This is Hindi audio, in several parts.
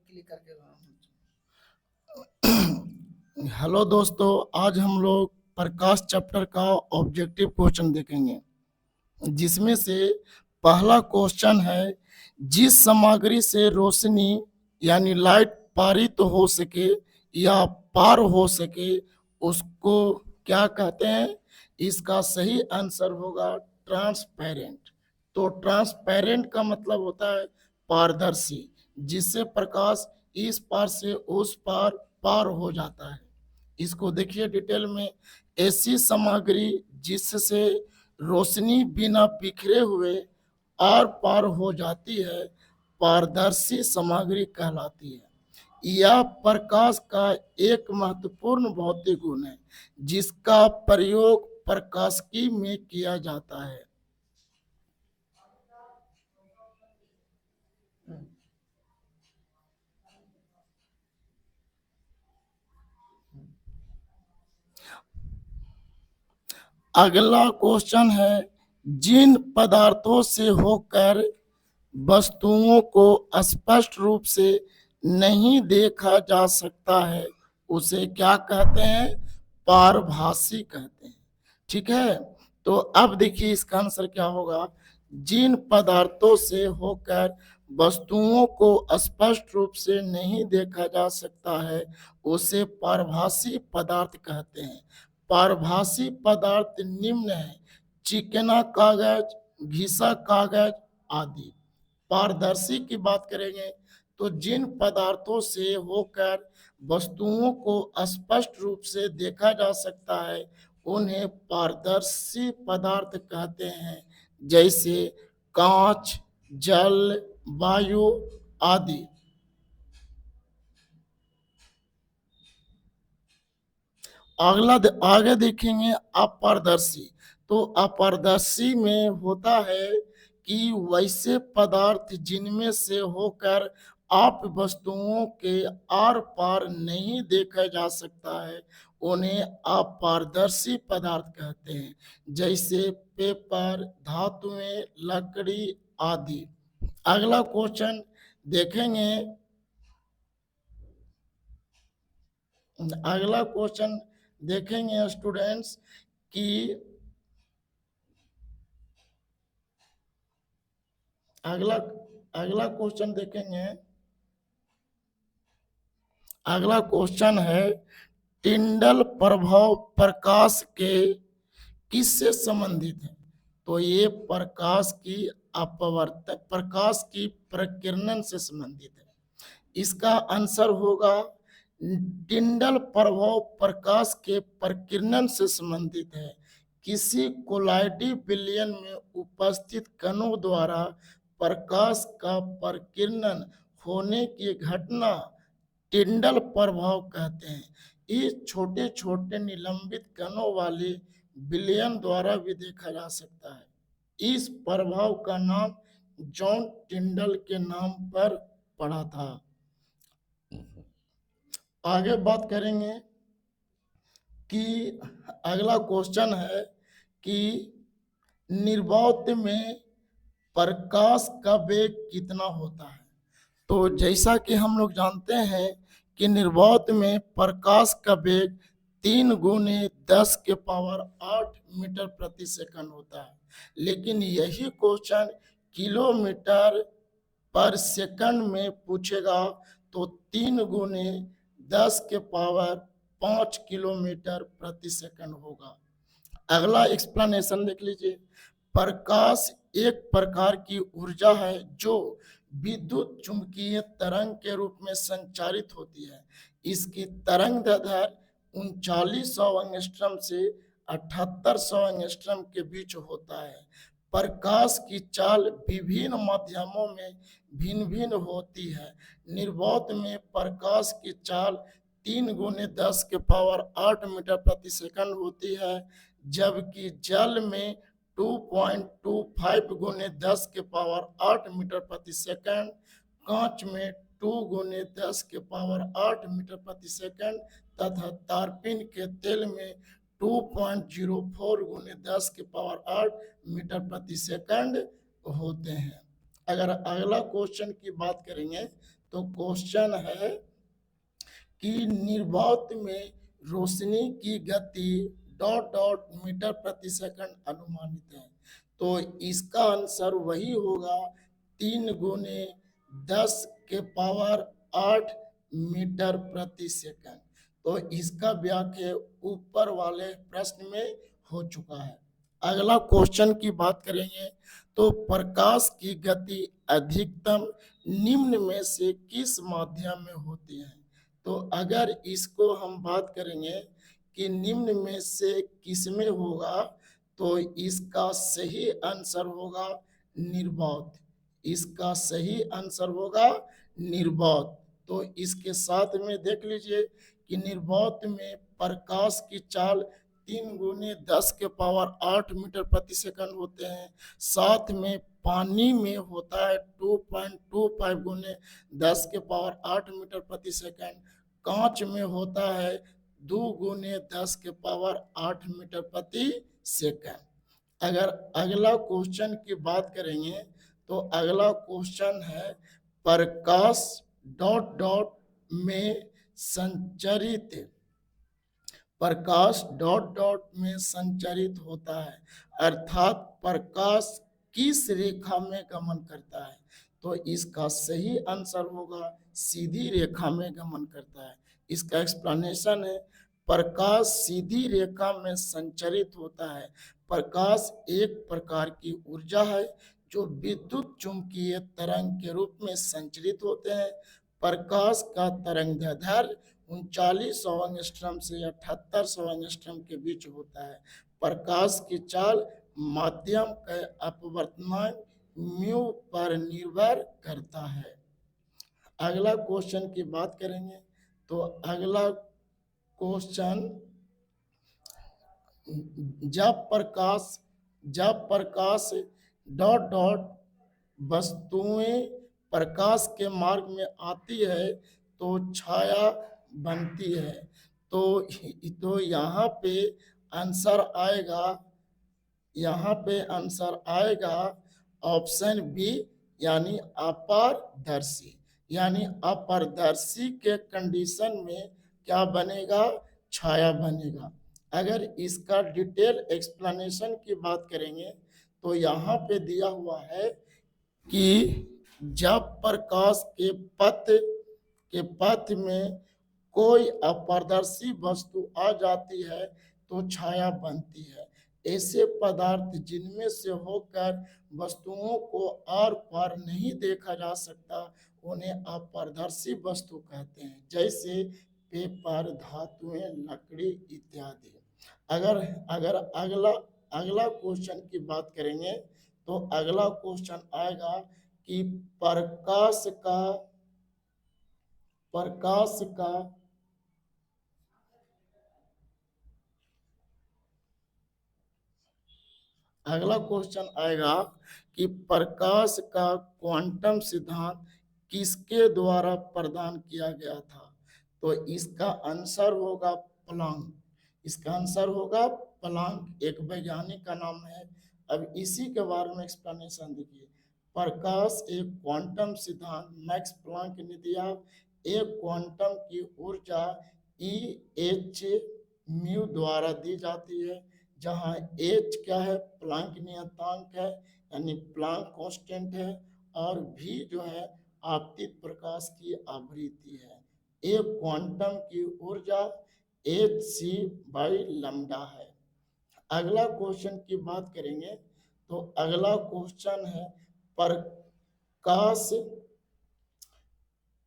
क्लिक करके हेलो दोस्तों, आज हम लोग प्रकाश चैप्टर का ऑब्जेक्टिव क्वेश्चन देखेंगे, जिसमें से पहला क्वेश्चन है, जिस सामग्री से रोशनी यानी लाइट पारित हो सके या पार हो सके उसको क्या कहते हैं। इसका सही आंसर होगा ट्रांसपेरेंट। तो ट्रांसपेरेंट का मतलब होता है पारदर्शी, जिससे प्रकाश इस पार से उस पार पार हो जाता है। इसको देखिए डिटेल में। ऐसी सामग्री जिससे रोशनी बिना बिखरे हुए आर पार हो जाती है पारदर्शी सामग्री कहलाती है। यह प्रकाश का एक महत्वपूर्ण भौतिक गुण है जिसका प्रयोग प्रकाशिकी में किया जाता है। अगला क्वेश्चन है, जिन पदार्थों से होकर वस्तुओं को स्पष्ट रूप से नहीं देखा जा सकता है उसे क्या कहते हैं? पारभासी कहते हैं। ठीक है, तो अब देखिए इसका आंसर क्या होगा। जिन पदार्थों से होकर वस्तुओं को स्पष्ट रूप से नहीं देखा जा सकता है उसे पारभासी पदार्थ कहते हैं। पारभासी पदार्थ निम्न है: चिकना कागज, घिसा कागज आदि। पारदर्शी की बात करेंगे तो जिन पदार्थों से होकर वस्तुओं को स्पष्ट रूप से देखा जा सकता है उन्हें पारदर्शी पदार्थ कहते हैं, जैसे कांच, जल, वायु आदि। आगे देखेंगे अपारदर्शी। तो अपारदर्शी में होता है कि वैसे पदार्थ जिनमें से होकर आप वस्तुओं के आर पार नहीं देखा जा सकता है उन्हें अपारदर्शी पदार्थ कहते हैं, जैसे पेपर, धातुएं, लकड़ी आदि। अगला क्वेश्चन देखेंगे। अगला क्वेश्चन देखेंगे स्टूडेंट्स कि अगला अगला क्वेश्चन देखेंगे। अगला क्वेश्चन है, टिंडल प्रभाव प्रकाश के किससे संबंधित है? तो ये प्रकाश की अपवर्तन, प्रकाश की प्रकीर्णन से संबंधित है। इसका आंसर होगा टिंडल प्रभाव प्रकाश के प्रकीर्णन से संबंधित है। किसी कोलाइडी विलयन में उपस्थित कणों द्वारा प्रकाश का प्रकीर्णन होने की घटना टिंडल प्रभाव कहते हैं। इस छोटे छोटे निलंबित कणों वाले विलयन द्वारा भी देखा जा सकता है। इस प्रभाव का नाम जॉन टिंडल के नाम पर पड़ा था। आगे बात करेंगे कि अगला क्वेश्चन है कि निर्वात में प्रकाश का वेग कितना होता है? तो जैसा कि हम लोग जानते हैं कि निर्वात में प्रकाश का वेग 3 × 10⁸ मीटर प्रति सेकंड होता है, लेकिन यही क्वेश्चन किलोमीटर पर सेकंड में पूछेगा तो 3 × 10⁵ किलोमीटर प्रति सेकंड होगा। अगला एक्सप्लेनेशन देख लीजिए। प्रकाश एक प्रकार की ऊर्जा है जो विद्युत चुंबकीय तरंग के रूप में संचारित होती है। इसकी तरंग दैर्ध्य 3900 एंगस्ट्रॉम से 7800 एंगस्ट्रॉम के बीच होता है। प्रकाश की चाल विभिन्न माध्यमों में भिन्न भिन्न होती है। निर्वात में प्रकाश की चाल 3 × 10⁸ मीटर प्रति सेकंड होती है, जबकि जल में 2.25 × 10⁸ मीटर प्रति सेकंड, कांच में 2 × 10⁸ मीटर प्रति सेकंड तथा तारपीन के तेल में 2.04 × 10⁸ मीटर प्रति सेकंड होते हैं। अगर अगला क्वेश्चन की बात करेंगे तो क्वेश्चन है कि निर्वात में रोशनी की गति डॉट डॉट मीटर प्रति सेकंड अनुमानित है। तो इसका आंसर वही होगा 3 × 10⁸ मीटर प्रति सेकंड। तो इसका व्याख्या ऊपर वाले प्रश्न में हो चुका है। अगला क्वेश्चन की बात करेंगे तो प्रकाश की गति अधिकतम निम्न में से किस माध्यम में होती है। तो अगर इसको हम बात करेंगे कि निम्न में से किस में होगा, तो इसका सही आंसर होगा निर्वात। इसका सही आंसर होगा निर्वात। तो इसके साथ में देख लीजिए कि निर्वात में प्रकाश की चाल 3 × 10⁸ मीटर प्रति सेकंड होते हैं। साथ में पानी में होता है 2.25 × 10⁸ मीटर प्रति सेकंड। कांच में होता है 2 × 10⁸ मीटर प्रति सेकंड। अगर अगला क्वेश्चन की बात करेंगे तो अगला क्वेश्चन है प्रकाश डॉट डॉट में संचरित प्रकाश डॉट डॉट में संचरित होता है, अर्थात प्रकाश किस रेखा में गमन करता है। तो इसका सही आंसर होगा सीधी रेखा में गमन करता है। इसका एक्सप्लेनेशन है प्रकाश सीधी रेखा में संचरित होता है। प्रकाश एक प्रकार की ऊर्जा है जो विद्युत चुंबकीय तरंग के रूप में संचरित होते हैं। प्रकाश का तरंगदैर्घ्य 3900 एंगस्ट्रॉम से 7800 एंगस्ट्रॉम के बीच होता है। प्रकाश की चाल माध्यम के अपवर्तनांक म्यू पर निर्भर करता है। अगला क्वेश्चन की बात करेंगे तो अगला क्वेश्चन जब प्रकाश डॉट डॉट वस्तुएं प्रकाश के मार्ग में आती है तो छाया बनती है। तो यहाँ पे आंसर आएगा ऑप्शन बी, यानी अपारदर्शी। यानी अपारदर्शी के कंडीशन में क्या बनेगा, छाया बनेगा। अगर इसका डिटेल एक्सप्लेनेशन की बात करेंगे तो यहाँ पे दिया हुआ है कि जब प्रकाश के पथ में कोई अपारदर्शी वस्तु आ जाती है तो छाया बनती है। ऐसे पदार्थ जिनमें से होकर वस्तुओं को आर पार नहीं देखा जा सकता उन्हें अपारदर्शी वस्तु कहते हैं, जैसे पेपर, धातुएं, लकड़ी इत्यादि। अगर अगर अगला क्वेश्चन की बात करेंगे तो अगला क्वेश्चन आएगा कि प्रकाश का अगला क्वेश्चन आएगा कि प्रकाश का क्वांटम सिद्धांत किसके द्वारा प्रदान किया गया था। तो इसका आंसर होगा प्लैंक। इसका आंसर होगा प्लैंक, एक वैज्ञानिक का नाम है। अब इसी के बारे में एक्सप्लेनेशन देखिए। प्रकाश एक क्वांटम सिद्धांत मैक्स प्लैंक ने दिया। एक क्वांटम की ऊर्जा EH म्यू द्वारा दी जाती है, जहाँ H क्या है, प्लैंक नियतांक है, यानी प्लैंक कांस्टेंट है, और V जो है आपतित प्रकाश की आवृत्ति है। एक क्वांटम की ऊर्जा hc/λ है। अगला क्वेश्चन की बात करेंगे तो अगला क्वेश्चन है प्रकाश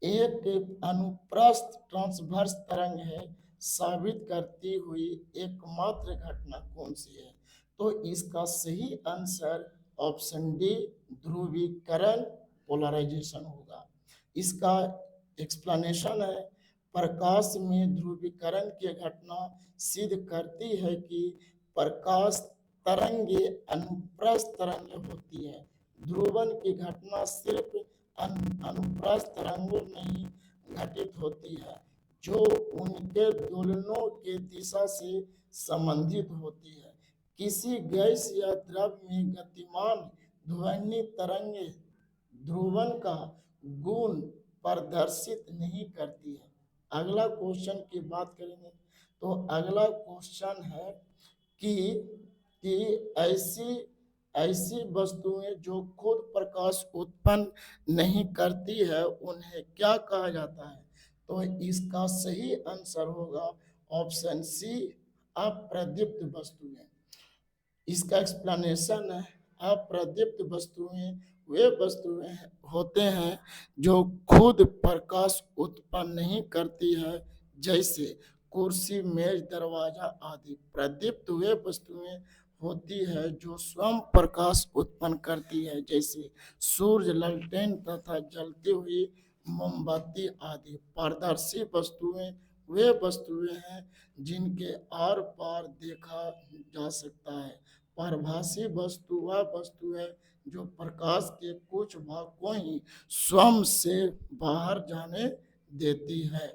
एक अनुप्रस्थ ट्रांसवर्स तरंग है, साबित करती हुई एकमात्र घटना कौन सी है। तो इसका सही आंसर ऑप्शन डी, ध्रुवीकरण, पोलराइजेशन होगा। इसका एक्सप्लेनेशन है प्रकाश में ध्रुवीकरण की घटना सिद्ध करती है कि प्रकाश तरंगे अनुप्रस्थ तरंग होती है। ध्रुवन की घटना सिर्फ अनुप्रस्थ तरंगों में ही घटित होती है, जो उनके दोलनों के दिशा से संबंधित होती है। किसी गैस या द्रव में गतिमान ध्वनि तरंगे ध्रुवन का गुण प्रदर्शित नहीं करती है। अगला क्वेश्चन की बात करेंगे तो अगला क्वेश्चन है कि कि ऐसी ऐसी वस्तुएं जो खुद प्रकाश उत्पन्न नहीं करती है उन्हें क्या कहा जाता है? तो इसका सही आंसर होगा ऑप्शन सी, अप्रदीप्त वस्तुएं। इसका एक्सप्लेनेशन है, अप्रदीप्त वस्तुएं वे वस्तुएं होते हैं जो खुद प्रकाश उत्पन्न नहीं करती है, जैसे कुर्सी, मेज, दरवाजा आदि। प्रदीप्त वे वस्तुएं होती है जो स्वयं प्रकाश उत्पन्न करती है, जैसे सूर्य, लालटेन तथा जलती हुई मोमबत्ती आदि। पारदर्शी वस्तुएं वे वस्तुएं हैं जिनके आर पार देखा जा सकता है। पारभासी वस्तु वह वस्तु है जो प्रकाश के कुछ भाग को ही स्वयं से बाहर जाने देती है।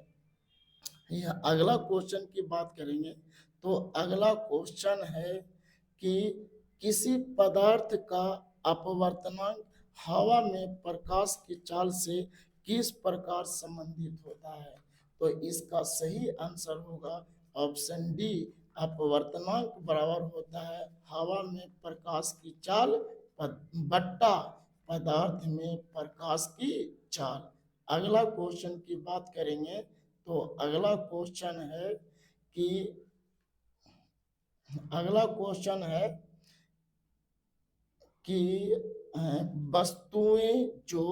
यह अगला क्वेश्चन की बात करेंगे तो अगला क्वेश्चन है कि किसी पदार्थ का अपवर्तनांक हवा में प्रकाश की चाल से किस प्रकार संबंधित होता है? तो इसका सही आंसर होगा ऑप्शन डी, अपवर्तनांक बराबर होता है हवा में प्रकाश की चाल बट्टा पदार्थ में प्रकाश की चाल। अगला क्वेश्चन की बात करेंगे तो अगला क्वेश्चन है कि अगला क्वेश्चन है कि वस्तुएं जो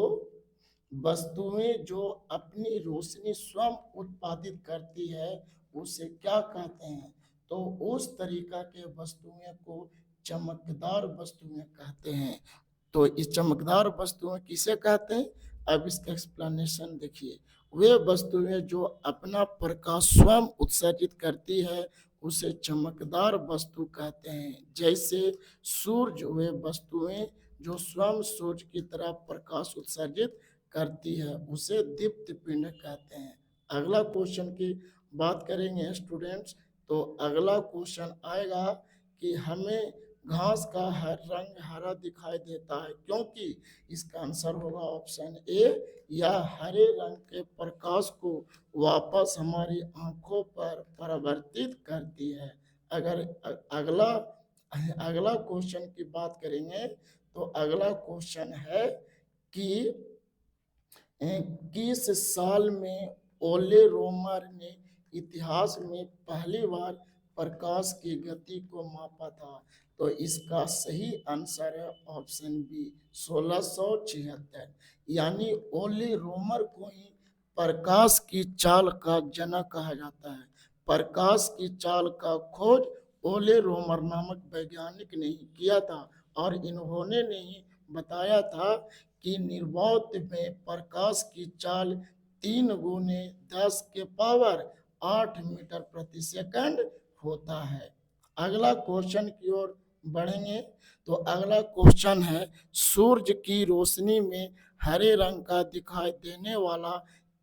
वस्तुएं जो अपनी रोशनी स्वयं उत्पादित करती है उसे क्या कहते हैं? तो उस तरीका के वस्तुएं को चमकदार वस्तुएं कहते हैं। तो इस चमकदार वस्तुएं किसे कहते हैं? अब इसका एक्सप्लेनेशन देखिए। वे वस्तुएं जो अपना प्रकाश स्वयं उत्सर्जित करती है उसे चमकदार वस्तु कहते हैं, जैसे सूर्य। वे वस्तुएं जो स्वयं सूर्य की तरह प्रकाश उत्सर्जित करती है उसे दीप्त पिंड कहते हैं। अगला क्वेश्चन की बात करेंगे स्टूडेंट्स तो अगला क्वेश्चन आएगा कि हमें घास का हर रंग हरा दिखाई देता है क्योंकि? इसका आंसर होगा ऑप्शन ए, यह हरे रंग के प्रकाश को वापस हमारी आंखों पर परावर्तित करती है। अगर अगला अगला क्वेश्चन की बात करेंगे तो अगला क्वेश्चन है कि किस साल में ओले रोमर ने इतिहास में पहली बार प्रकाश की गति को मापा था? तो इसका सही आंसर है ऑप्शन बी, 1676। यानी ओले रोमर को ही प्रकाश की चाल का जनक कहा जाता है। प्रकाश की चाल का खोज ओले रोमर नामक वैज्ञानिक ने ही किया था और इन्होंने ने ही बताया था कि निर्वात में प्रकाश की चाल 3 × 10⁸ मीटर प्रति सेकंड होता है। अगला क्वेश्चन की ओर बढ़ेंगे तो अगला क्वेश्चन है सूर्य की रोशनी में हरे रंग का दिखाई देने वाला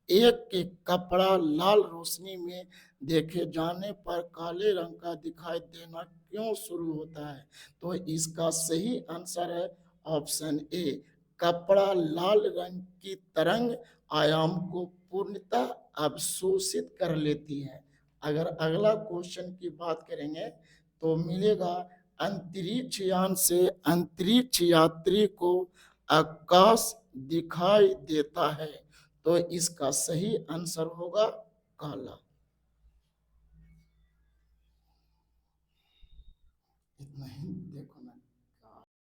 एक कपड़ा लाल रोशनी में देखे जाने पर काले रंग का दिखाई देना क्यों शुरू होता है? तो इसका सही आंसर है ऑप्शन ए, कपड़ा लाल रंग की तरंग आयाम को पूर्णतः अवशोषित कर लेती है। अगर अगला क्वेश्चन की बात करेंगे तो मिलेगा अंतरिक्ष यान से अंतरिक्ष यात्री को आकाश दिखाई देता है। तो इसका सही आंसर होगा काला। इतना ही देखो ना।